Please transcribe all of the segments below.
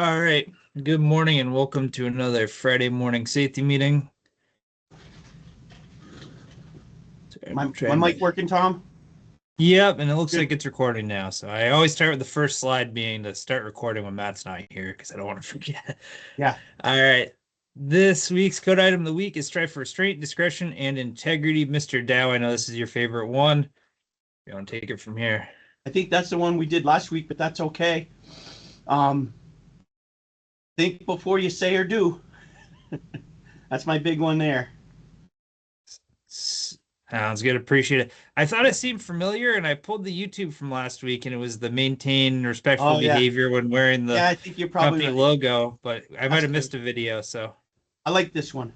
All right. Good morning and welcome to another Friday morning safety meeting. Sorry, My I'm my trying mic to. working, Tom? Yep, and it looks Good. like it's recording now. So I always start with the first slide being to start recording when Matt's not here because I don't want to forget. Yeah. All right. This week's code item of the week is strive for restraint, discretion, and integrity. Mr. Dow, I know this is your favorite one. You want to take it from here? I think that's the one we did last week, but that's okay. Um, think before you say or do. That's my big one there. Sounds good. Appreciate it. I thought it seemed familiar, and I pulled the YouTube from last week, and it was the maintain respectful Oh yeah. behavior when wearing Yeah, the I think you're probably company right. logo, but I might That's have good. missed a video. So, I like this one.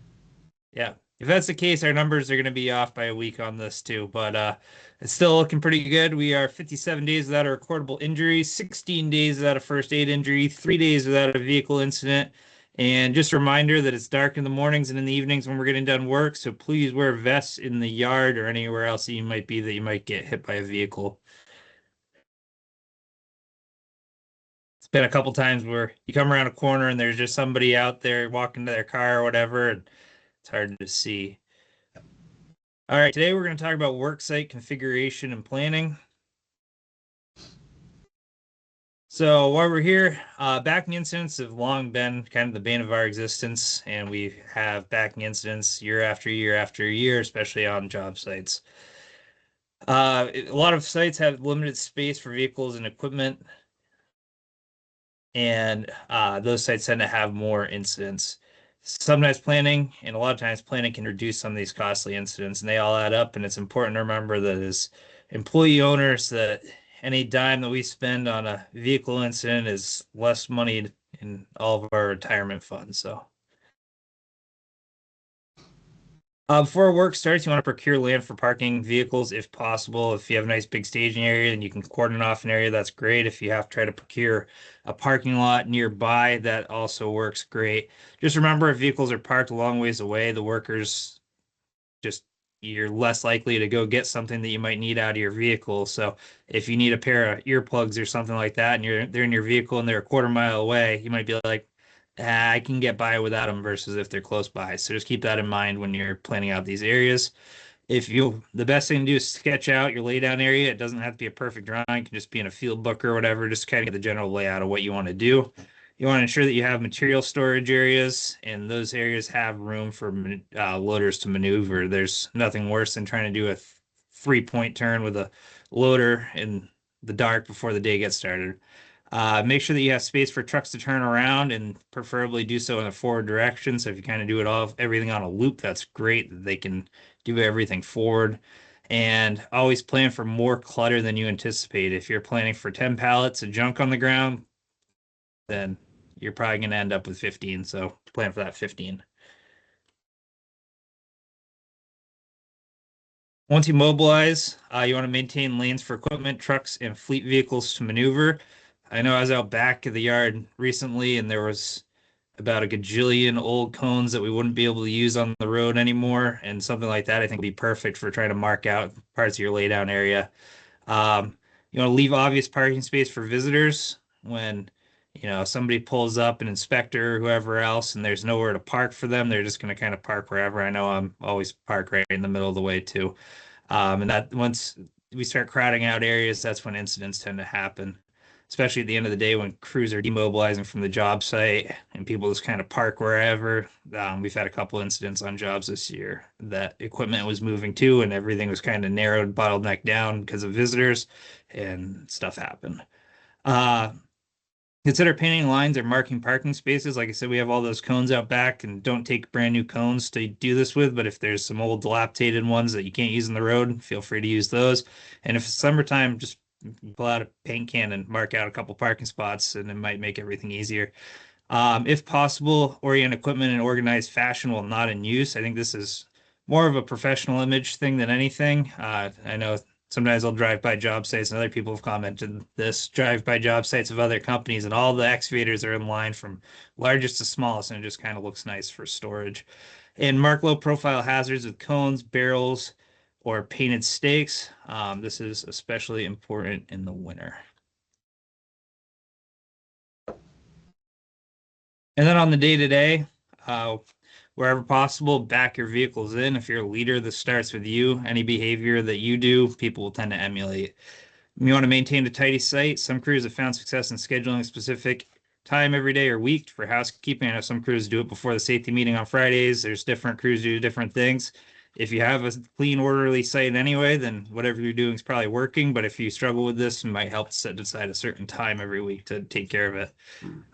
yeah, if that's the case, our numbers are going to be off by a week on this too, but it's still looking pretty good. We are 57 days without a recordable injury, 16 days without a first aid injury, 3 days without a vehicle incident. And just a reminder that it's dark in the mornings and in the evenings when we're getting done work. So please wear vests in the yard or anywhere else that you might be that you might get hit by a vehicle. It's been a couple times where you come around a corner and there's just somebody out there walking to their car or whatever, and it's hard to see. All right, today we're going to talk about worksite configuration and planning. So while we're here, backing incidents have long been kind of the bane of our existence, and we have backing incidents year after year after year, especially on job sites. A lot of sites have limited space for vehicles and equipment, and those sites tend to have more incidents. Sometimes planning, and a lot of times planning can reduce some of these costly incidents, and they all add up. And it's important to remember that as employee owners, that any dime that we spend on a vehicle incident is less money in all of our retirement funds. So before work starts, you want to procure land for parking vehicles if possible. If you have a nice big staging area and you can cordon off an area, that's great. If you have to try to procure a parking lot nearby, that also works great. Just remember, if vehicles are parked a long ways away, the workers just you're less likely to go get something that you might need out of your vehicle. So if you need a pair of earplugs or something like that, and they're in your vehicle and they're a quarter mile away, you might be like, I can get by without them versus if they're close by. So just keep that in mind when you're planning out these areas. The best thing to do is sketch out your laydown area. It doesn't have to be a perfect drawing. It can just be in a field book or whatever. Just kind of get the general layout of what you want to do. You want to ensure that you have material storage areas, and those areas have room for loaders to maneuver. There's nothing worse than trying to do a 3-point turn with a loader in the dark before the day gets started. Make sure that you have space for trucks to turn around and preferably do so in a forward direction. So if you kind of do everything on a loop, that's great that they can do everything forward. And always plan for more clutter than you anticipate. If you're planning for 10 pallets of junk on the ground, then you're probably going to end up with 15. So plan for that 15. Once you mobilize, you want to maintain lanes for equipment, trucks, and fleet vehicles to maneuver. I know I was out back of the yard recently and there was about a gajillion old cones that we wouldn't be able to use on the road anymore. And something like that, I think would be perfect for trying to mark out parts of your laydown area. You want to leave obvious parking space for visitors when, somebody pulls up, an inspector or whoever else, and there's nowhere to park for them. They're just going to kind of park wherever. I know I'm always park right in the middle of the way too. And that once we start crowding out areas, that's when incidents tend to happen, especially at the end of the day when crews are demobilizing from the job site and people just kind of park wherever. We've had a couple incidents on jobs this year that equipment was moving to and everything was kind of narrowed, bottlenecked down because of visitors and stuff happened. Uh, Consider painting lines or marking parking spaces. Like I said, we have all those cones out back, and don't take brand new cones to do this with. But if there's some old dilapidated ones that you can't use in the road, feel free to use those. And if it's summertime, just pull out a paint can and mark out a couple parking spots, and it might make everything easier. If possible, orient equipment in organized fashion while not in use. I think this is more of a professional image thing than anything. I know sometimes I'll drive by job sites, and other people have commented this drive by job sites of other companies, and all the excavators are in line from largest to smallest, and it just kind of looks nice for storage. And mark low profile hazards with cones, barrels, or painted stakes. This is especially important in the winter. And then on the day to day, wherever possible, back your vehicles in. If you're a leader, this starts with you. Any behavior that you do, people will tend to emulate. You want to maintain a tidy site. Some crews have found success in scheduling a specific time every day or week for housekeeping. I know some crews do it before the safety meeting on Fridays. There's different crews do different things. If you have a clean, orderly site anyway, then whatever you're doing is probably working. But if you struggle with this, it might help set aside a certain time every week to take care of it.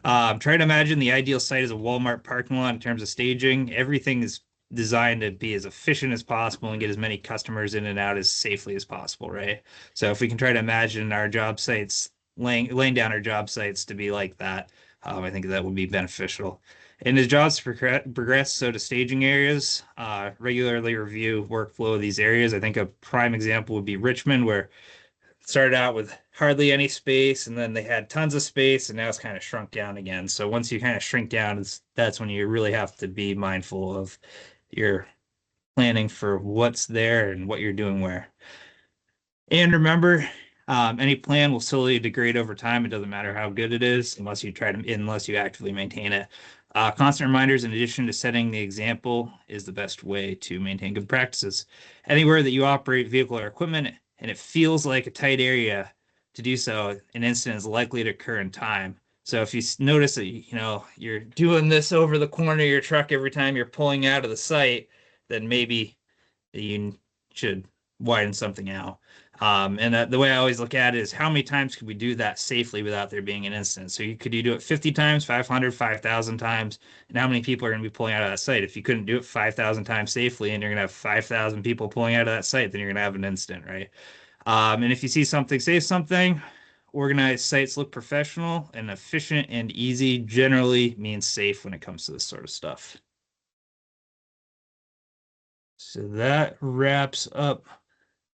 Try to imagine the ideal site as a Walmart parking lot in terms of staging. Everything is designed to be as efficient as possible and get as many customers in and out as safely as possible, right? So if we can try to imagine our job sites, laying down our job sites to be like that, I think that would be beneficial. And as jobs progress, so to staging areas, regularly review workflow of these areas. I think a prime example would be Richmond, where started out with hardly any space and then they had tons of space and now it's kind of shrunk down again. So once you kind of shrink down, that's when you really have to be mindful of your planning for what's there and what you're doing where. And remember, any plan will slowly degrade over time. It doesn't matter how good it is unless you actively maintain it. Constant reminders, in addition to setting the example, is the best way to maintain good practices. Anywhere that you operate vehicle or equipment and it feels like a tight area to do so, an incident is likely to occur in time. So if you notice that you're doing this over the corner of your truck every time you're pulling out of the site, then maybe you should widen something out. And the way I always look at it is how many times could we do that safely without there being an incident? So could you do it 50 times, 500, 5,000 times? And how many people are going to be pulling out of that site? If you couldn't do it 5,000 times safely and you're going to have 5,000 people pulling out of that site, then you're going to have an incident, right? And if you see something, say something. Organized sites look professional and efficient and easy generally means safe when it comes to this sort of stuff. So that wraps up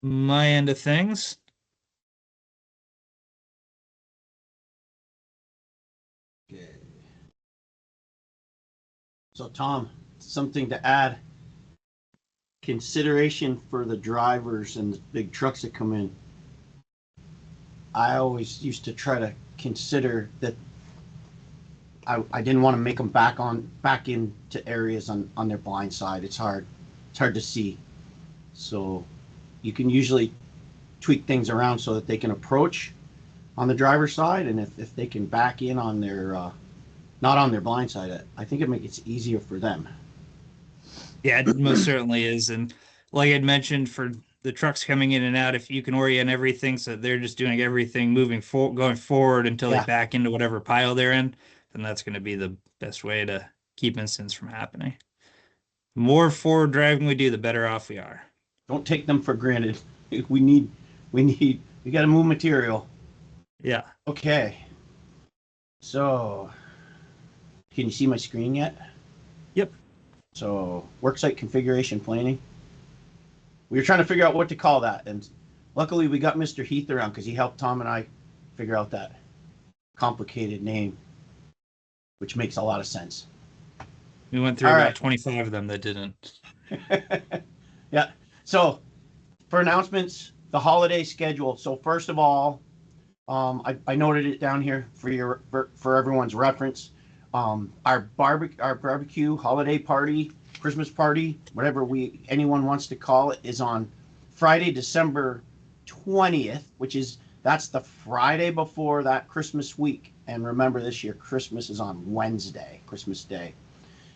my end of things. Okay. So Tom, something to add. Consideration for the drivers and the big trucks that come in. I always used to try to consider that I didn't want to make them back into areas on their blind side. It's hard. It's hard to see. So you can usually tweak things around so that they can approach on the driver's side, and if they can back in on their not on their blind side, I think it makes it easier for them. Yeah, it most certainly is. And like I'd mentioned, for the trucks coming in and out, if you can orient everything so they're just doing everything going forward until they Yeah. back into whatever pile they're in, then that's going to be the best way to keep incidents from happening. The more forward driving we do, the better off we are. Don't take them for granted. We got to move material. Yeah. Okay. So, can you see my screen yet? Yep. So, worksite configuration planning. We were trying to figure out what to call that, and luckily we got Mr. Heath around because he helped Tom and I figure out that complicated name, which makes a lot of sense. We went through All about right. 25 of them that didn't. Yeah. So, for announcements, the holiday schedule. So, first of all, I noted it down here for everyone's reference. Our barbecue holiday party, Christmas party, whatever anyone wants to call it, is on Friday, December 20th, that's the Friday before that Christmas week. And remember, this year Christmas is on Wednesday, Christmas Day.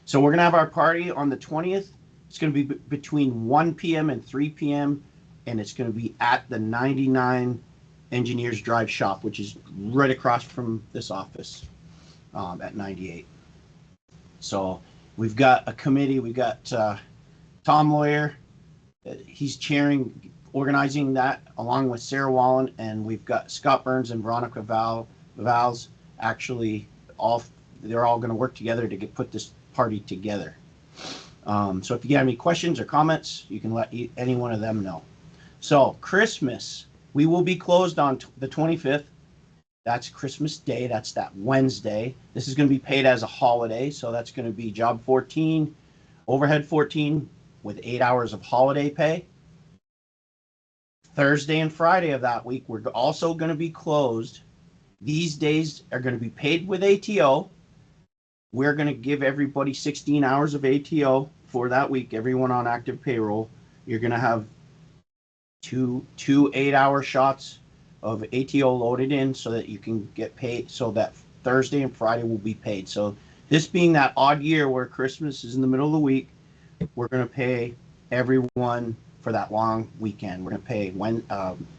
So we're gonna have our party on the 20th. It's gonna be between 1 p.m. and 3 p.m. and it's gonna be at the 99 Engineers Drive Shop, which is right across from this office at 98. So we've got a committee. We've got Tom Lawyer. He's organizing that along with Sarah Wallen, and we've got Scott Burns and Veronica Val's actually they're all going to work together to put this party together. So if you have any questions or comments, you can let any one of them know. So Christmas. We will be closed on the 25th. That's Christmas Day. That's that Wednesday. This is going to be paid as a holiday. So that's going to be job 14, overhead 14 with 8 hours of holiday pay. Thursday and Friday of that week, we're also going to be closed. These days are going to be paid with ATO we're going to give everybody 16 hours of ATO for that week, everyone on active payroll. You're going to have two 8-hour shots of ATO loaded in so that you can get paid, so that Thursday and Friday will be paid. So this being that odd year where Christmas is in the middle of the week, we're going to pay everyone for that long weekend. We're going to pay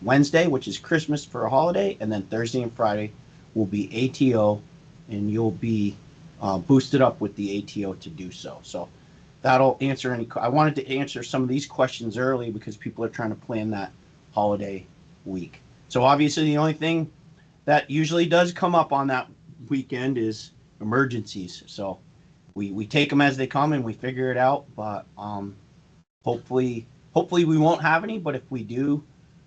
Wednesday, which is Christmas for a holiday, and then Thursday and Friday will be ATO, and you'll be boosted up with the ATO to do so. So that'll answer any. I wanted to answer some of these questions early because people are trying to plan that holiday week. So obviously, the only thing that usually does come up on that weekend is emergencies. So we take them as they come and we figure it out. But hopefully we won't have any. But if we do,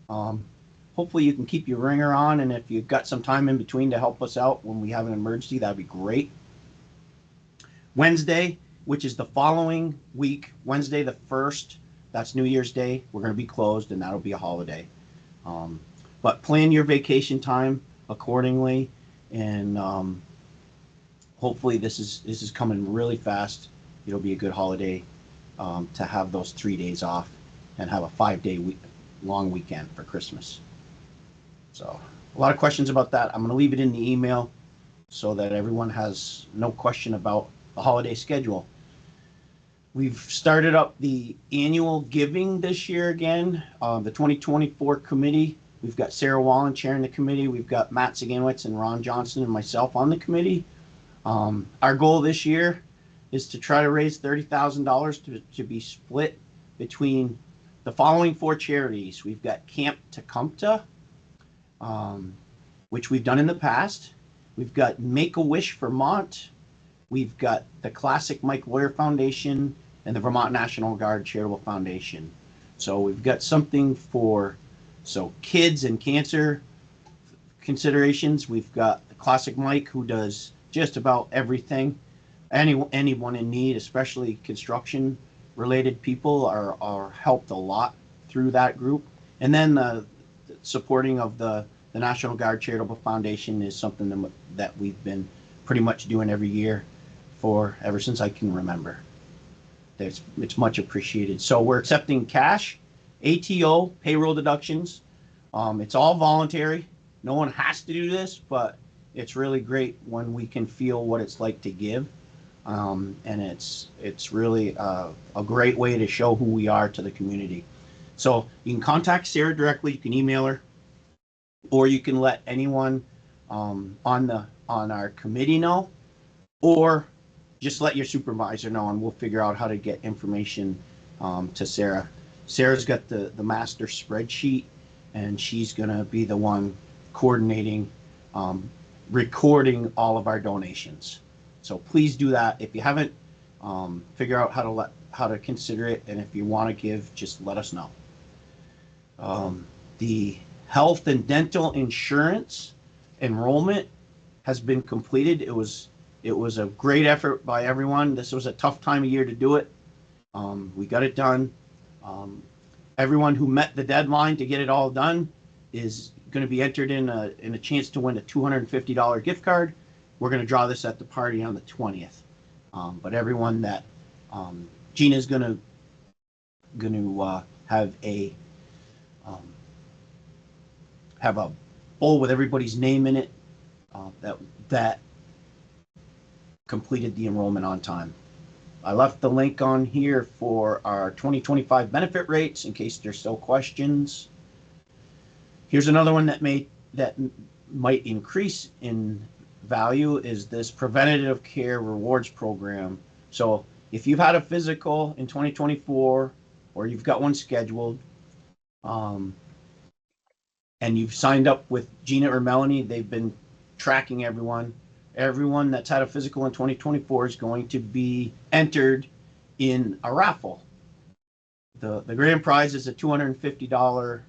hopefully you can keep your ringer on. And if you've got some time in between to help us out when we have an emergency, that'd be great. Wednesday, which is the following week, Wednesday the 1st, that's New Year's Day. We're going to be closed, and that'll be a holiday. But plan your vacation time accordingly, and hopefully this is coming really fast. It'll be a good holiday to have those 3 days off and have a 5-day long weekend for Christmas. So a lot of questions about that. I'm going to leave it in the email so that everyone has no question about the holiday schedule. We've started up the annual giving this year again. The 2024 committee, we've got Sarah Wallen chairing the committee. We've got Matt Saganowitz and Ron Johnson and myself on the committee. Our goal this year is to try to raise $30,000 to be split between the following 4 charities. We've got Camp Tecumseh, which we've done in the past. We've got Make-A-Wish Vermont. We've got the Classic Mike Lawyer Foundation and the Vermont National Guard Charitable Foundation. So we've got something for kids and cancer considerations. We've got the Classic Mike, who does just about everything. Anyone in need, especially construction related people, are helped a lot through that group. And then the supporting of the National Guard Charitable Foundation is something that we've been pretty much doing every year ever since I can remember. It's much appreciated. So we're accepting cash, ATO, payroll deductions. It's all voluntary. No one has to do this, but it's really great when we can feel what it's like to give. And it's really a great way to show who we are to the community. So you can contact Sarah directly. You can email her, or you can let anyone on our committee know, or just let your supervisor know, and we'll figure out how to get information to Sarah. Sarah's got the master spreadsheet, and she's going to be the one coordinating, recording all of our donations. So please do that. If you haven't, figure out how to consider it, and if you want to give, just let us know. The health and dental insurance enrollment has been completed. It was a great effort by everyone. This was a tough time of year to do it. We got it done. Everyone who met the deadline to get it all done is going to be entered in a chance to win a $250 gift card. We're going to draw this at the party on the 20th. But everyone that Gina's going to have a bowl with everybody's name in it that completed the enrollment on time. I left the link on here for our 2025 benefit rates in case there's still questions. Here's another one that might increase in value, is this preventative care rewards program. So if you've had a physical in 2024, or you've got one scheduled, and you've signed up with Gina or Melanie, they've been tracking everyone. Everyone that's had a physical in 2024 is going to be entered in a raffle. The grand prize is a $250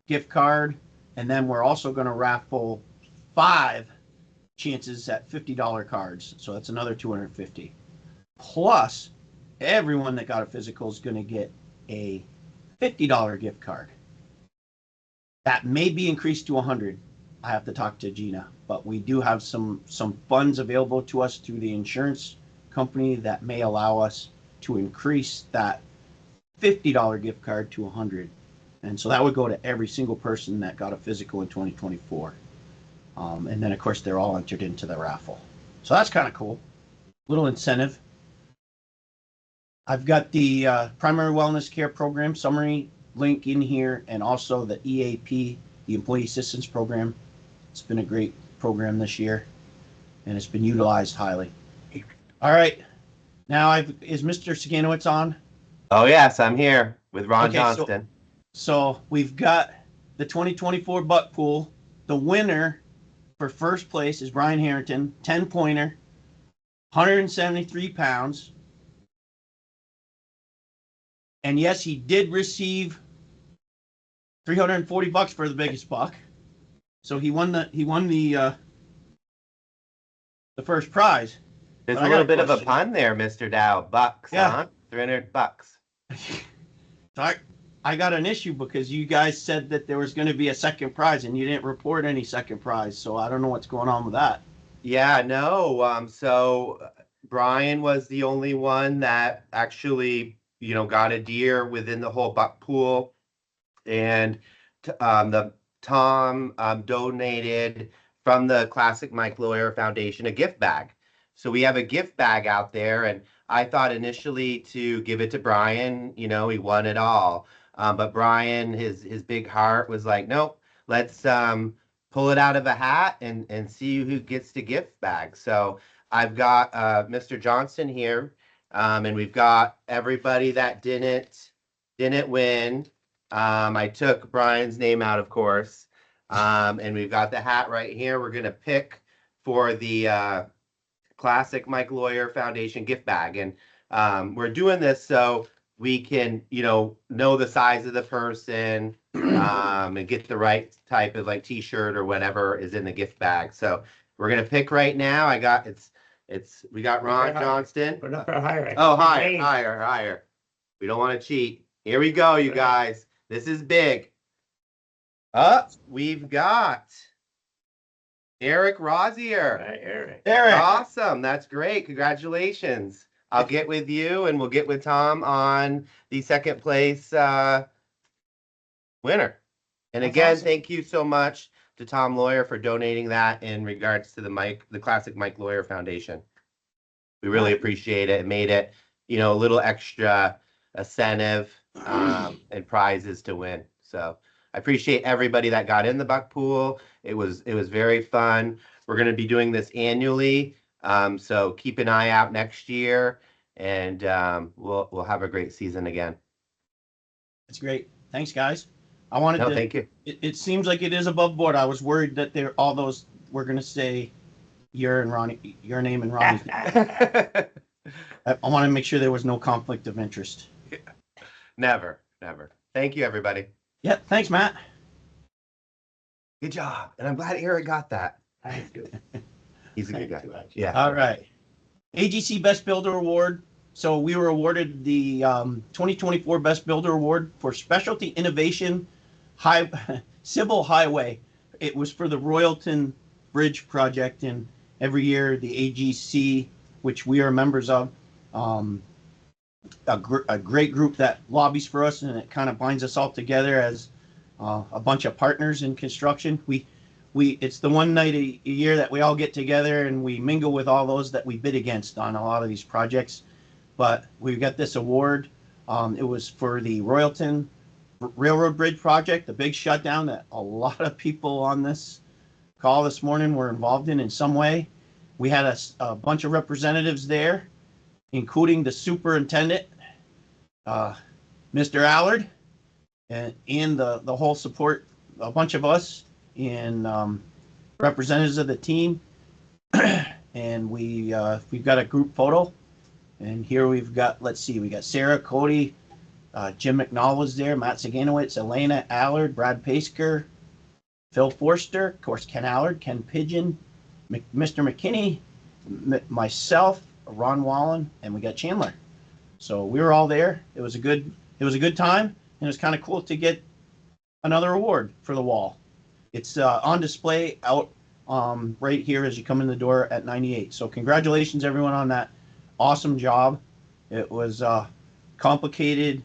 gift card, and then we're also going to raffle 5 chances at $50 cards. So that's another $250. Plus, everyone that got a physical is going to get a $50 gift card. That may be increased to $100. I have to talk to Gina, but we do have some funds available to us through the insurance company that may allow us to increase that $50 gift card to 100. And so that would go to every single person that got a physical in 2024. And then, of course, they're all entered into the raffle. So that's kind of cool. Little incentive. I've got the primary wellness care program summary link in here, and also the EAP, the Employee Assistance Program. It's been a great program this year, and it's been utilized highly. All right. Now, is Mr. Saganowitz on? Oh, yes, I'm here with Ron Okay, Johnston. So we've got the 2024 buck pool. The winner for first place is Brian Harrington, 10-pointer, 173 pounds. And yes, he did receive $340 for the biggest buck. So he won the first prize. There's a little bit of a pun there, Mr. Dow. Bucks, Yeah. huh? $300. So I got an issue because you guys said that there was going to be a second prize, and you didn't report any second prize. So I don't know what's going on with that. Yeah, no. So Brian was the only one that actually, got a deer within the whole buck pool, and the Tom donated from the Classic Mike Lawyer Foundation a gift bag. So we have a gift bag out there, and I thought initially to give it to Brian. He won it all. But Brian, his big heart was like, nope, let's pull it out of a hat and see who gets the gift bag. So I've got Mr. Johnston here, and we've got everybody that didn't win. I took Brian's name out, of course, and we've got the hat right here. We're gonna pick for the Classic Mike Lawyer Foundation gift bag, and we're doing this so we can, know the size of the person, and get the right type of like t-shirt or whatever is in the gift bag. So we're gonna pick right now. We got Ron Johnston. We're not higher. Oh, higher. We don't want to cheat. Here we go, you guys. This is big. We've got Eric Rosier. Hi, Eric. Awesome. That's great. Congratulations. I'll get with you, and we'll get with Tom on the second place winner. And again, awesome. Thank you so much to Tom Lawyer for donating that in regards to the Classic Mike Lawyer Foundation. We really appreciate it. It made it, a little extra incentive and prizes to win. So I appreciate everybody that got in the buck pool. It was very fun. We're going to be doing this annually. So keep an eye out next year, and we'll have a great season again. That's great. Thanks, guys. I wanted to. Thank you. It seems like it is above board. I was worried that all those were going to say your name and Ronnie's name. I want to make sure there was no conflict of interest. Never. Thank you, everybody. Yeah, thanks, Matt. Good job, and I'm glad Eric got that. Thanks, good. He's a good guy. Thank you. Yeah. All right. AGC Best Builder Award. So we were awarded the 2024 Best Builder Award for Specialty Innovation Civil Highway. It was for the Royalton Bridge project, and every year the AGC, which we are members of, a great group that lobbies for us, and it kind of binds us all together as a bunch of partners in construction. It's the one night a year that we all get together and we mingle with all those that we bid against on a lot of these projects. But we got this award. It was for the Royalton Railroad Bridge project, the big shutdown that a lot of people on this call this morning were involved in some way. We had a bunch of representatives there, including the superintendent, Mr. Allard, and the whole support, a bunch of us, and representatives of the team. And we've got a group photo. And here we've got, we got Sarah, Cody, Jim McNall was there, Matt Saganowitz, Elena Allard, Brad Pasker, Phil Forster, of course, Ken Allard, Ken Pigeon, Mr. McKinney, myself, Ron Wallen, and we got Chandler. So we were all there. It was a good time, and it was kind of cool to get another award for the wall. It's on display out right here as you come in the door at 98. So congratulations, everyone, on that. awesome job. It was complicated,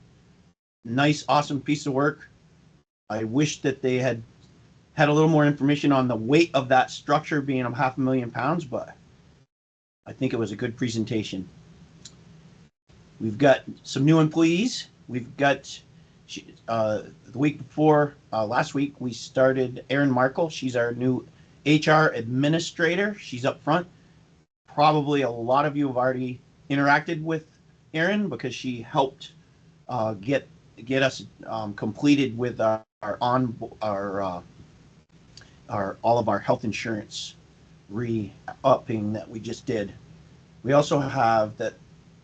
nice, awesome piece of work. I wish that they had a little more information on the weight of that structure being 500,000 pounds, but I think it was a good presentation. We've got some new employees. We've got the week before last week we started Erin Markle. She's our new HR administrator. She's up front. Probably a lot of you have already interacted with Erin because she helped get us completed with our all of our health insurance re-upping that we just did. We also have that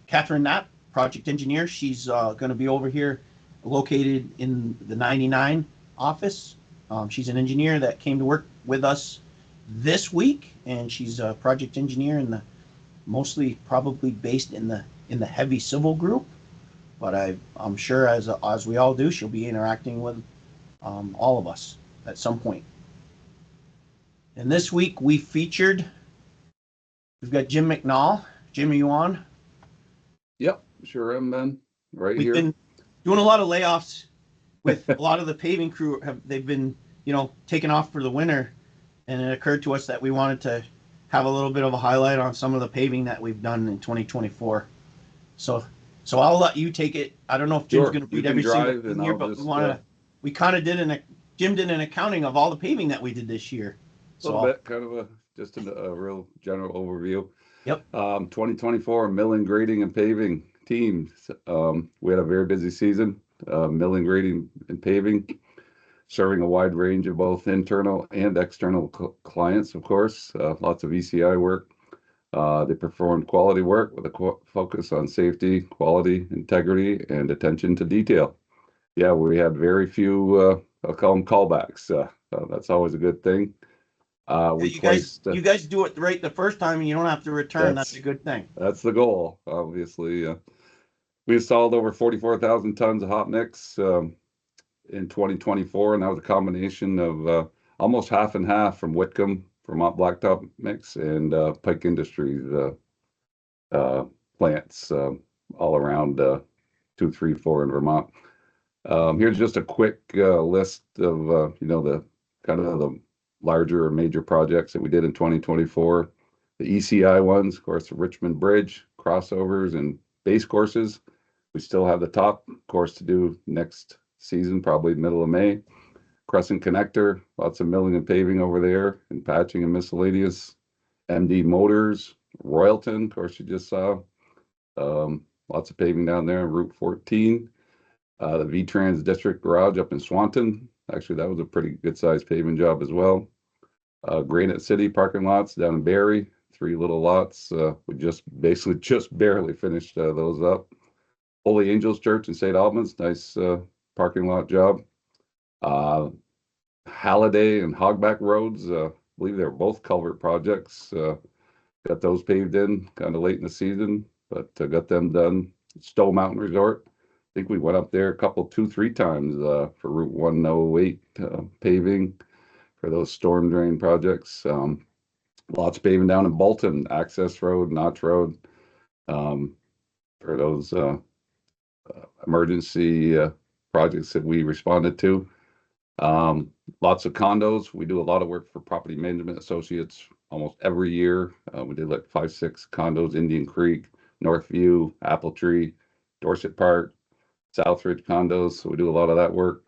Catherine Knapp, project engineer. She's going to be over here located in the 99 office. She's an engineer that came to work with us this week, and she's a project engineer in the mostly probably based in the heavy civil group. But I'm sure as we all do, she'll be interacting with all of us at some point. And this week we've got Jim McNall. Jim, are you on? Yep, sure am, Ben. Right We've here. been doing a lot of layoffs with a lot of the paving crew. They've been, taken off for the winter, and it occurred to us that we wanted to have a little bit of a highlight on some of the paving that we've done in 2024. So I'll let you take it. I don't know if Jim's Sure, going to you read can every single drive thing and here, I'll but just, we kind of Jim did an accounting of all the paving that we did this year. a little bit, kind of just a real general overview. Yep. 2024 milling, grading, and paving teams. We had a very busy season, milling, grading, and paving, serving a wide range of both internal and external clients, of course. Lots of ECI work. They performed quality work with a focus on safety, quality, integrity, and attention to detail. Yeah, we had very few, I'll call them callbacks. That's always a good thing. We you placed. you guys do it right the first time, and you don't have to return. That's a good thing. That's the goal, obviously. We installed over 44,000 tons of hot mix in 2024, and that was a combination of almost half and half from Whitcomb, Vermont Blacktop Mix, and Pike Industries plants all around 2, 3, 4 in Vermont. Here's just a quick list of the kind of the larger or major projects that we did in 2024. The ECI ones, of course, the Richmond Bridge, crossovers, and base courses. We still have the top course to do next season, probably middle of May. Crescent Connector, lots of milling and paving over there, and patching and miscellaneous. MD Motors, Royalton, of course, you just saw. Lots of paving down there on Route 14. The V-Trans District Garage up in Swanton. Actually, that was a pretty good-sized paving job as well. Granite City parking lots down in Barrie, 3 little lots. We basically just barely finished those up. Holy Angels Church in St. Albans, nice parking lot job. Halliday and Hogback Roads, I believe they were both culvert projects. Got those paved in kind of late in the season, but got them done. Stowe Mountain Resort, I think we went up there a couple, 2, 3 times for Route 108 paving for those storm drain projects. Lots of paving down in Bolton, Access Road, Notch Road, for those emergency projects that we responded to. Lots of condos. We do a lot of work for Property Management Associates almost every year. We did like 5, 6 condos, Indian Creek, Northview, Apple Tree, Dorset Park, Southridge condos. So we do a lot of that work.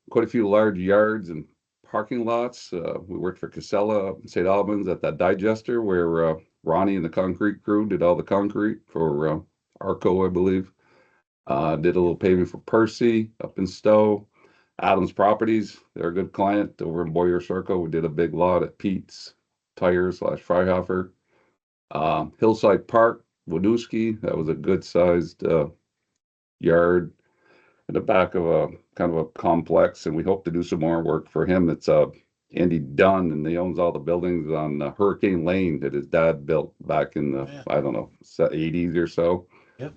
Quite a few large yards and parking lots. We worked for Casella up in St. Albans at that digester where Ronnie and the concrete crew did all the concrete for Arco, I believe. Did a little paving for Percy up in Stowe. Adams Properties, they're a good client over in Boyer Circle. We did a big lot at Pete's Tires / Freihofer. Hillside Park, Wadowski, that was a good sized yard in the back of a kind of a complex, and we hope to do some more work for him. It's Andy Dunn, and he owns all the buildings on Hurricane Lane that his dad built back in the, I don't know, 80s or so. Yep.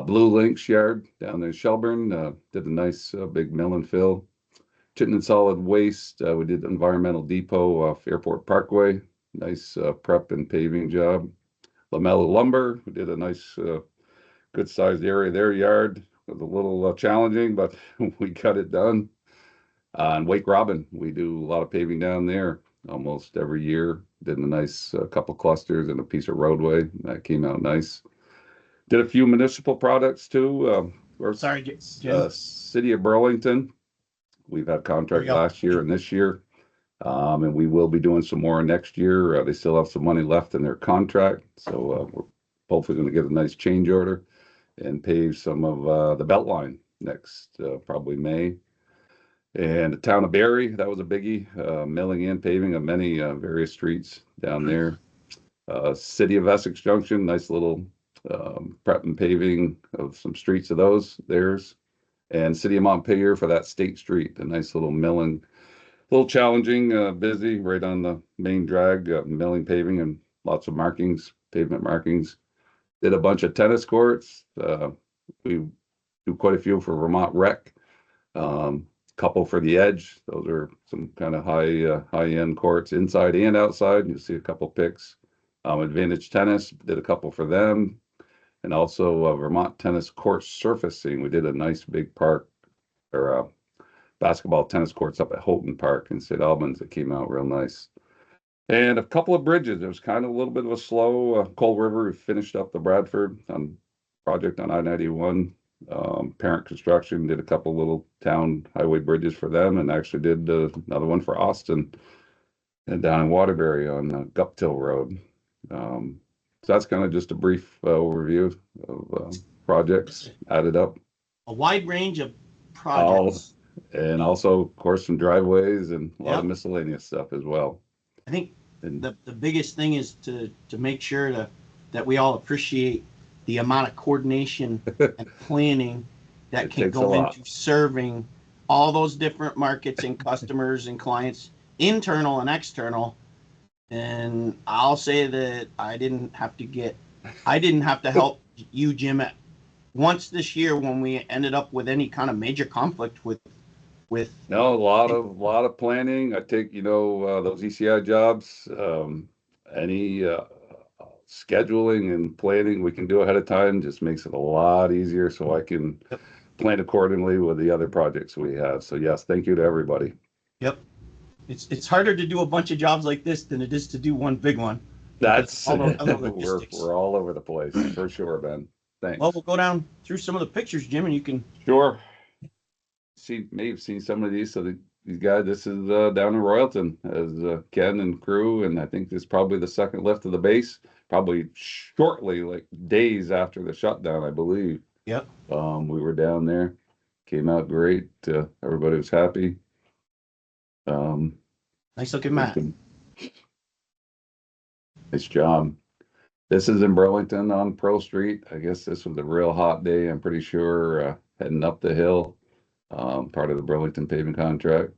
Blue Links Yard down there in Shelburne, did a nice big mill and fill. Chittenden Solid Waste, we did Environmental Depot off Airport Parkway, nice prep and paving job. LaMelo Lumber, we did a nice, good sized area. Their yard was a little challenging, but we got it done. And Wake Robin, we do a lot of paving down there almost every year. Did a nice couple clusters and a piece of roadway that came out nice. Did a few municipal products too. Sorry, Jim. City of Burlington. We've had There we contract go. last year and this year, and we will be doing some more next year. They still have some money left in their contract, so we're hopefully going to get a nice change order and pave some of the Beltline next, probably May. And the town of Barry, that was a biggie, milling and paving of many various streets down there. City of Essex Junction, nice little prep and paving of some streets of theirs. And City of Montpelier for that State Street, a nice little milling, a little challenging, busy, right on the main drag, milling, paving, and lots of markings, pavement markings. Did a bunch of tennis courts. We do quite a few for Vermont Rec. Couple for the Edge. Those are some kind of high end courts inside and outside. You'll see a couple pics. Advantage Tennis did a couple for them, and also Vermont Tennis Court Surfacing. We did a nice big park or basketball tennis courts up at Houghton Park in St. Albans that came out real nice. And a couple of bridges. It was kind of a little bit of a slow. Cold River, we finished up the Bradford project on I-91. Parent Construction did a couple little town highway bridges for them, and actually did another one for Austin and down in Waterbury on Guptill Road. So that's kind of just a brief overview of projects added up. A wide range of projects. And also, of course, some driveways and a lot of Yep. miscellaneous stuff as well. I think And the biggest thing is to make sure that we all appreciate the amount of coordination and planning that It can takes a go lot. into serving all those different markets and customers and clients, internal and external. And I'll say that I didn't have to help you, Jim, once this year when we ended up with any kind of major conflict with No, a lot of planning. I take, those ECI jobs, any scheduling and planning we can do ahead of time just makes it a lot easier so I can plan accordingly with the other projects we have. So yes, thank you to everybody. Yep. It's harder to do a bunch of jobs like this than it is to do one big one. That's all the other we're logistics. all over the place for sure, Ben. Thanks. Well, we'll go down through some of the pictures, Jim, and you can. Sure. May have seen some of these. So these guys, this is down in Royalton as Ken and crew, and I think this is probably the second lift of the base. Probably shortly, like days after the shutdown, I believe. Yep. We were down there, came out great. Everybody was happy. Nice looking map. Nice job. This is in Burlington on Pearl Street. I guess this was a real hot day. I'm pretty sure heading up the hill, part of the Burlington paving contract.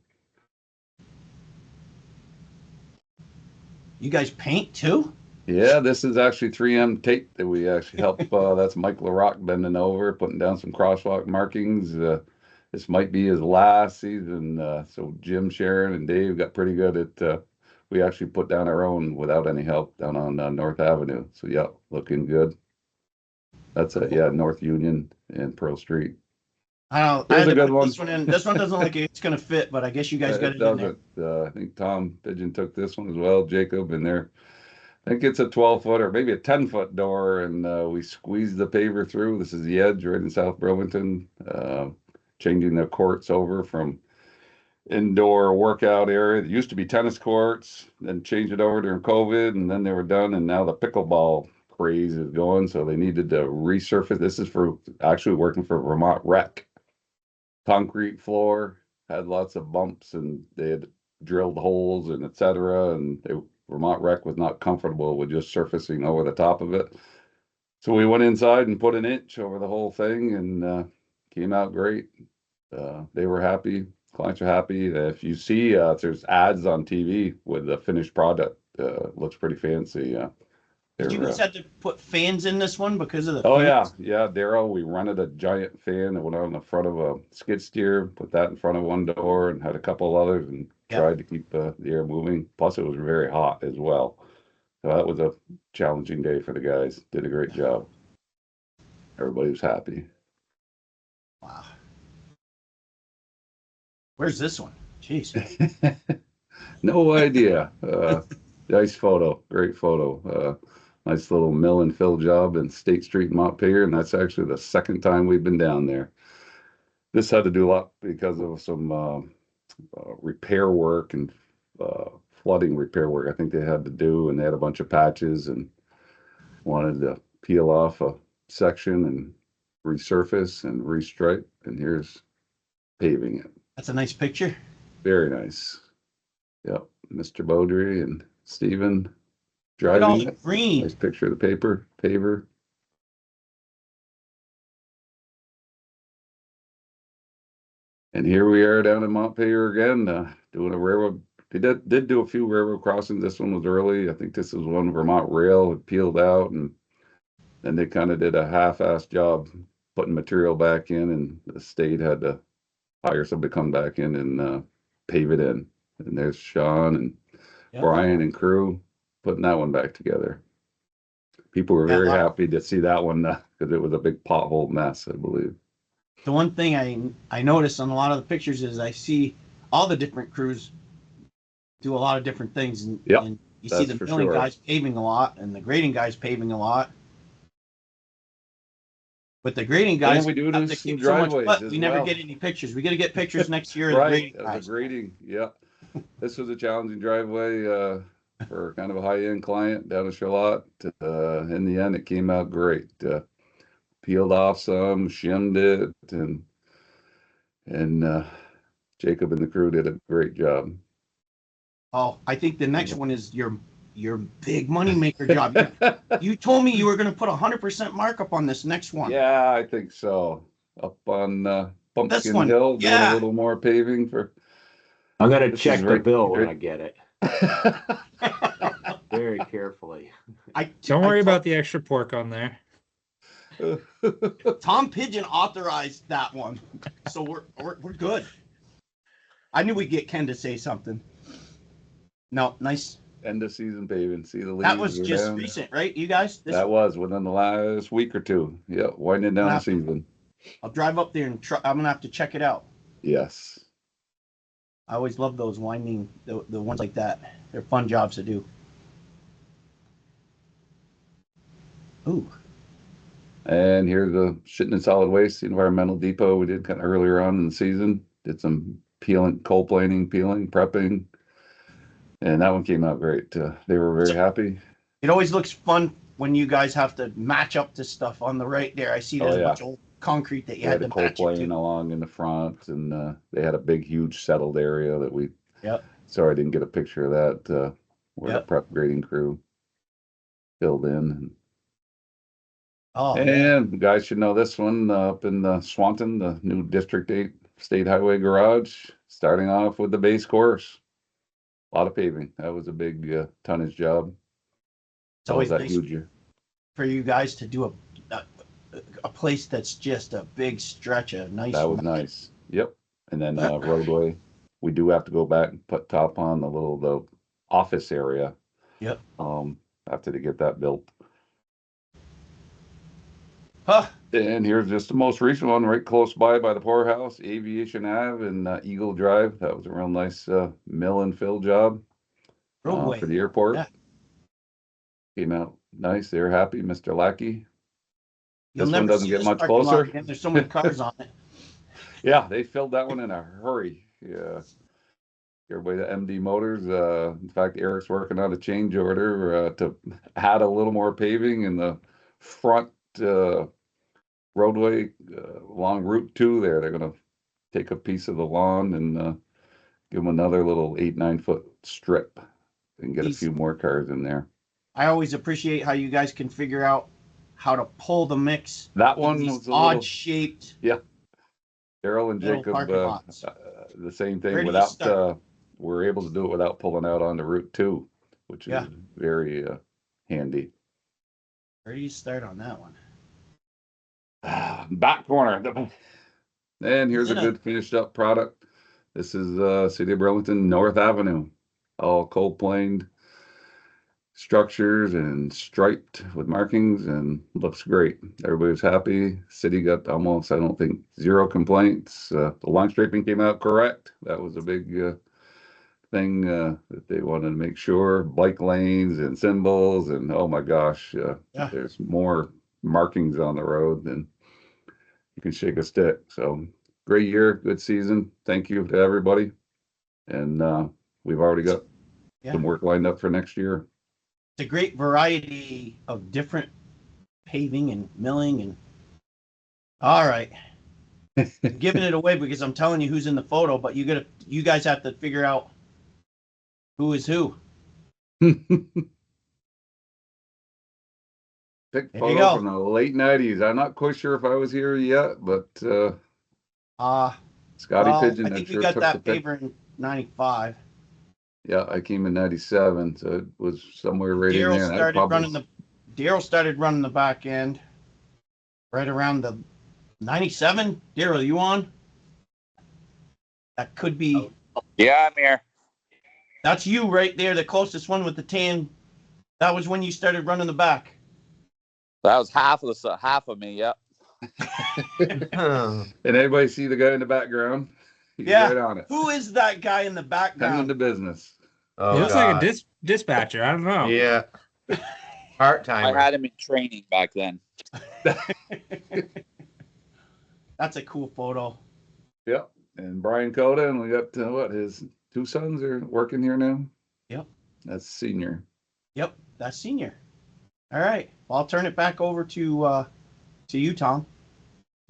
You guys paint too? Yeah, this is actually 3M tape that we actually help. That's Mike LaRock bending over, putting down some crosswalk markings. This might be his last season. So Jim, Sharon, and Dave got pretty good at, we actually put down our own without any help down on North Avenue. So yeah, looking good. That's North Union and Pearl Street. I don't know. Here's a good one. This one in. This one doesn't look like it's going to fit, but I guess you guys got it in there. I think Tom Pigeon took this one as well, Jacob, and there. I think it's a 12-foot or maybe a 10-foot door, and we squeezed the paver through. This is the edge right in South Burlington, changing the courts over from indoor workout area. It used to be tennis courts, then changed it over during COVID, and then they were done, and now the pickleball craze is going, so they needed to resurface. This is for actually working for Vermont Rec. Concrete floor, had lots of bumps, and they had drilled holes and etc. And Vermont Rec was not comfortable with just surfacing over the top of it. So we went inside and put an inch over the whole thing, and came out great. They were happy. Clients are happy. If you see, there's ads on TV with the finished product. Looks pretty fancy. Did you guys have to put fans in this one because of the Oh fans? yeah, Daryl. We rented a giant fan that went on the front of a skid steer, put that in front of one door, and had a couple others, and tried to keep the air moving. Plus, it was very hot as well. So that was a challenging day for the guys. Did a great job. Everybody was happy. Wow. Where's this one? Jeez. No idea. Nice photo. Great photo. Nice little mill and fill job in State Street, Montpelier, and that's actually the second time we've been down there. This had to do a lot because of some repair work and flooding repair work I think they had to do, and they had a bunch of patches and wanted to peel off a section and resurface and restripe, and here's paving it. That's a nice picture. Very nice. Yep, Mr. Beaudry and Stephen Look at all driving the it. green. Nice picture of the paver. And here we are down in Montpelier again, doing a railroad. They did do a few railroad crossings. This one was early. I think this is one Vermont Rail had peeled out, and then they kind of did a half-assed job putting material back in, and the state had to hire somebody to come back in and pave it in. And there's Sean and Yep. Brian and crew putting that one back together. People were Yeah, very happy to see that one because it was a big pothole mess, I believe. The one thing I notice on a lot of the pictures is I see all the different crews do a lot of different things, and, Yep, and you see that's the for milling sure. guys paving a lot and the grading guys paving a lot. But the grading guys And we do have do to some kick so much driveways butt, as we never well. get any pictures. We got to get pictures next year of the Right, grading as a guys. grading, yeah. This was a challenging driveway for kind of a high-end client down in Charlotte. In the end, it came out great. Peeled off some, shimmed it, and Jacob and the crew did a great job. Oh, I think the next one is your big money maker job. You told me you were going to put 100% markup on this next one. Yeah, I think so. Up on Pumpkin one, Hill, doing yeah. a little more paving for. I'm gonna This check is the right- bill when right- I get it very carefully. Don't worry about the extra pork on there. Tom Pigeon authorized that one, so we're good. I knew we'd get Ken to say something. No, nice. End of season paving. See the leaves. That was are just down. recent, right? You guys? That was within the last week or two. Yeah, winding down the Wow. season. I'll drive up there and I'm gonna have to check it out. Yes. I always love those winding, the ones like that. They're fun jobs to do. Ooh, And here's the shitting and solid waste environmental depot we did kind of earlier on in the season. Did some peeling, cold planing, peeling, prepping, and that one came out great. They were very happy. it always looks fun when you guys have to match up to stuff on the right there. I see there's a bunch of old concrete that you They had had to the cold match it plane to. along in the front, and they had a big, huge settled area that we. Yep. Sorry, I didn't get a picture of that. Where Yep. the prep grading crew filled in. Oh, And yeah. you guys should know this one up in Swanton, the new District 8 State Highway Garage, starting off with the base course. A lot of paving. That was a big tonnage job. It's always that nice huge. for you guys to do a place that's just a big stretch of nice. That was nice. Yep. And then roadway. We do have to go back and put top on the office area. Yep. After they get that built. Huh. And here's just the most recent one right close by the poorhouse, Aviation Ave and Eagle Drive. That was a real nice mill and fill job Roadway. for the airport. Yeah. Came out nice. They're happy, Mr. Lackey. You'll This one never doesn't see get this much parking lot closer. again. There's so many cars on it. Yeah, they filled that one in a hurry. Yeah. Everybody at MD Motors, in fact, Eric's working on a change order to add a little more paving in the front roadway along Route 2 there. They're going to take a piece of the lawn and give them another little 8-9 foot strip and get a few more cars in there. I always appreciate how you guys can figure out how to pull the mix. That one These was a odd little, shaped. yeah. Daryl and little Jacob, parking lots. the same thing Where do you without, start? we're able to do it without pulling out onto Route 2, which is Yeah. very handy. Where do you start on that one? Back corner. And here's a Yeah. good finished up product. This is City of Burlington North Avenue, all cold planed, structures and striped with markings and looks great. Everybody's happy. City got almost, I don't think, 0 complaints. The line striping came out correct. That was a big thing that they wanted to make sure. Bike lanes and symbols and oh my gosh, Yeah. there's more markings on the road than you can shake a stick. So great year, good season. Thank you to everybody. And we've already got some work lined up for next year. It's a great variety of different paving and milling and all right. I'm giving it away because I'm telling you who's in the photo, but you guys have to figure out who is who. Pick There you photo go. from the late 90s. I'm not quite sure if I was here yet, but Scotty Well, Pigeon, I I'm think we sure got took the that pic. paver in 95. Yeah, I came in 97, so it was somewhere right in there. Daryl started running the back end right around the 97. Daryl, you on? That could be. Yeah, I'm here. That's you right there, the closest one with the tan. That was when you started running the back. That was half of me. Yep. And everybody see the guy in the background? He's Yeah. right on it. Who is that guy in the Tending background? to business. Oh, He looks like a God. dispatcher. I don't know. Yeah. I Part-timer. had him in training back then. That's a cool photo. Yep. And Brian Coda, and we got his 2 sons are working here now. Yep. That's senior. Yep, that's senior. All right. Well, I'll turn it back over to you, Tom.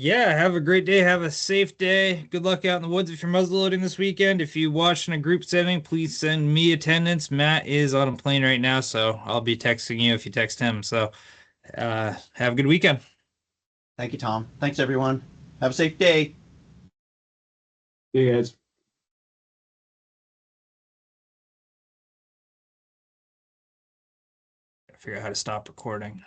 Yeah, have a great day. Have a safe day. Good luck out in the woods if you're muzzleloading this weekend. If you watch in a group setting, please send me attendance. Matt is on a plane right now, so I'll be texting you if you text him. So have a good weekend. Thank you, Tom. Thanks, everyone. Have a safe day. See you guys. Figure out how to stop recording.